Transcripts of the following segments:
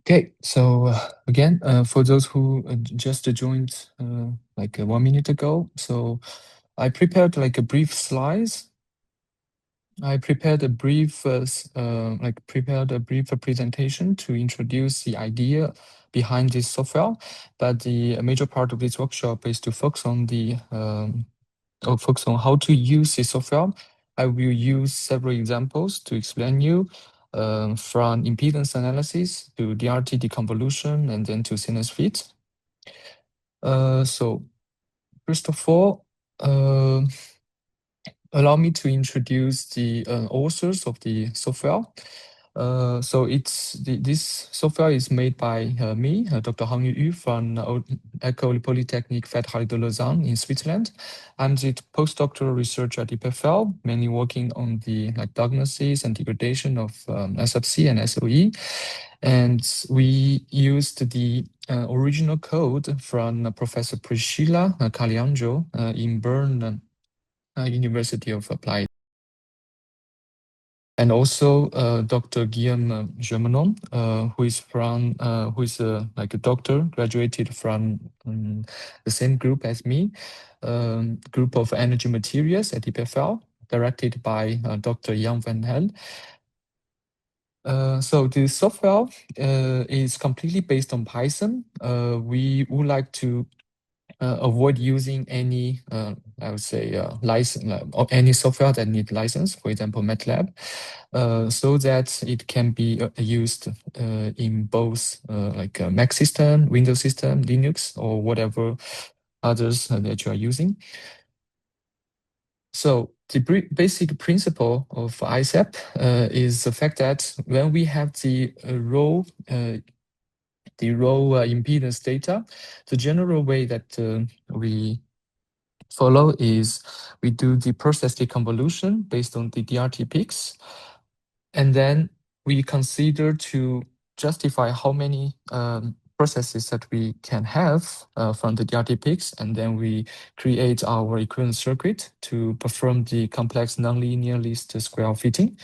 Okay, so again, for those who just joined 1 minute ago, so I prepared like a brief slides. I prepared a brief, prepared a brief presentation to introduce the idea behind this software. But the major part of this workshop is to focus on focus on how to use this software. I will use several examples to explain you from impedance analysis to DRT deconvolution and then to sinus fit. So first of all, allow me to introduce the authors of the software. This software is made by me, Dr. Hang Yu from École Polytechnique Fédérale de Lausanne in Switzerland. I'm the postdoctoral researcher at EPFL, mainly working on the diagnosis and degradation of SFC and SOE. And we used the original code from Professor Priscilla Caliangio in Bern University of Applied. And also Dr. Guillaume Germanon, who is like a doctor, graduated from the same group as me, group of energy materials at EPFL, directed by Dr. Jan van Hel. So the software is completely based on Python. We would like to avoid using any, I would say, license or any software that need license, for example, MATLAB, so that it can be used in both Mac system, Windows system, Linux, or whatever others that you are using. So the basic principle of EISAP is the fact that when we have the raw impedance data, the general way that we follow is we do the process deconvolution based on the DRT peaks, and then we consider to justify how many processes that we can have from the DRT peaks, and then we create our equivalent circuit to perform the complex nonlinear least square fitting.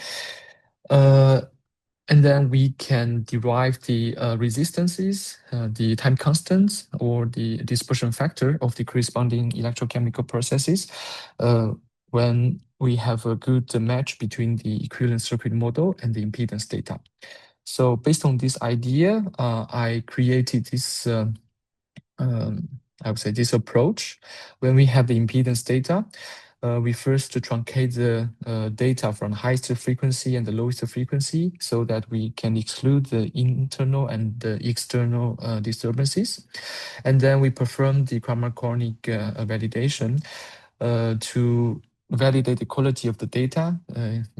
And then we can derive the resistances, the time constants, or the dispersion factor of the corresponding electrochemical processes when we have a good match between the equivalent circuit model and the impedance data. So based on this idea, I created this, I would say, this approach. When we have the impedance data, we first truncate the data from highest frequency and the lowest frequency so that we can exclude the internal and the external disturbances. And then we perform the chromachronic validation to validate the quality of the data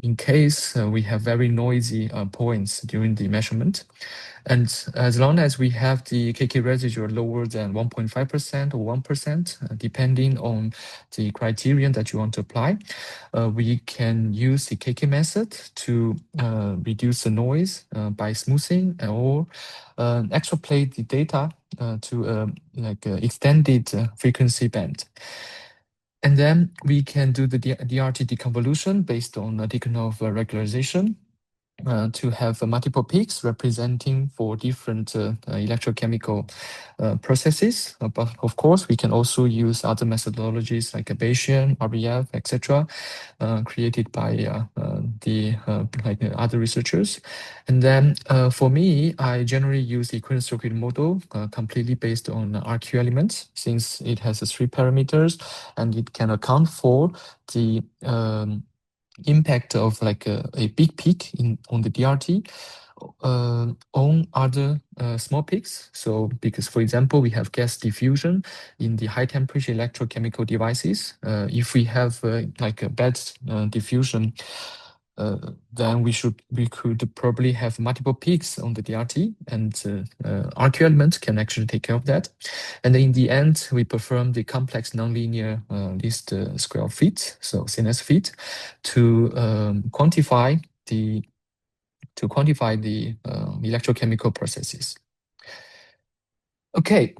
in case we have very noisy points during the measurement. And as long as we have the KK residual lower than 1.5% or 1%, depending on the criterion that you want to apply, we can use the KK method to reduce the noise by smoothing or extrapolate the data to extended frequency band. And then we can do the DRT deconvolution based on Tikhonov regularization to have multiple peaks representing for different electrochemical processes. But of course, we can also use other methodologies like Bayesian, RBF, etc., created by other researchers. And then for me, I generally use the equivalent circuit model completely based on RQ elements, since it has 3 parameters and it can account for the impact of a big peak on the DRT on other small peaks. So because, for example, we have gas diffusion in the high temperature electrochemical devices. If we have like a bad diffusion, then we could probably have multiple peaks on the DRT, and RQ element can actually take care of that. And in the end, we perform the complex nonlinear least square fit, so sinus fit, to quantify the electrochemical processes. Okay,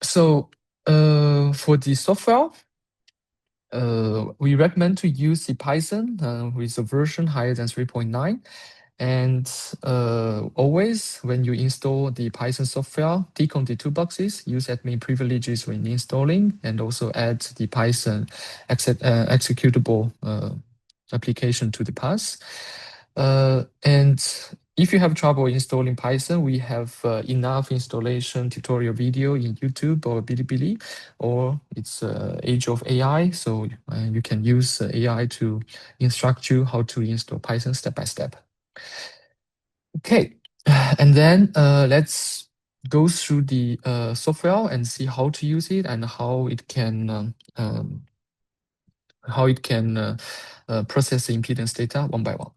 so for the software, we recommend to use the Python with a version higher than 3.9. And always, when you install the Python software, tick on the two boxes, use admin privileges when installing, and also add the Python executable application to the path. And if you have trouble installing Python, we have enough installation tutorial video in YouTube or Bilibili, or it's age of AI, so you can use AI to instruct you how to install Python step by step. Okay, and then let's go through the software and see how to use it and how it can process the impedance data one by one.